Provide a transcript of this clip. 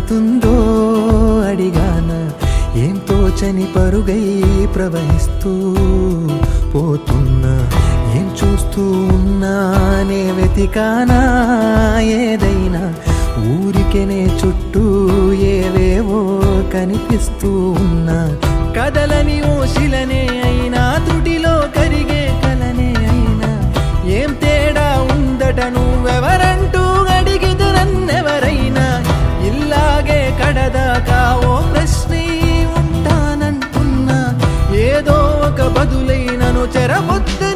పడుతుందో అడిగాన, ఏం తోచని పరుగై ప్రవహిస్తూ పోతున్నా, ఏం చూస్తూ ఉన్నానే వెతికానా ఏదైనా, ఊరికెనే చుట్టూ ఏవేవో కనిపిస్తూ ఉన్నా, కదలని ఓశిలనే అయినా తుడిలో కరిగే కలనే అయినా, ఏం తేడా ఉందట నువ్వెవరంటూ అడిగితే నన్నెవరైనా, ఇల్లాగే కడదాకా ఓ ప్రశ్నే ఉంటానంటున్నా, ఏదో ఒక బదులైనను చెరబొద్దు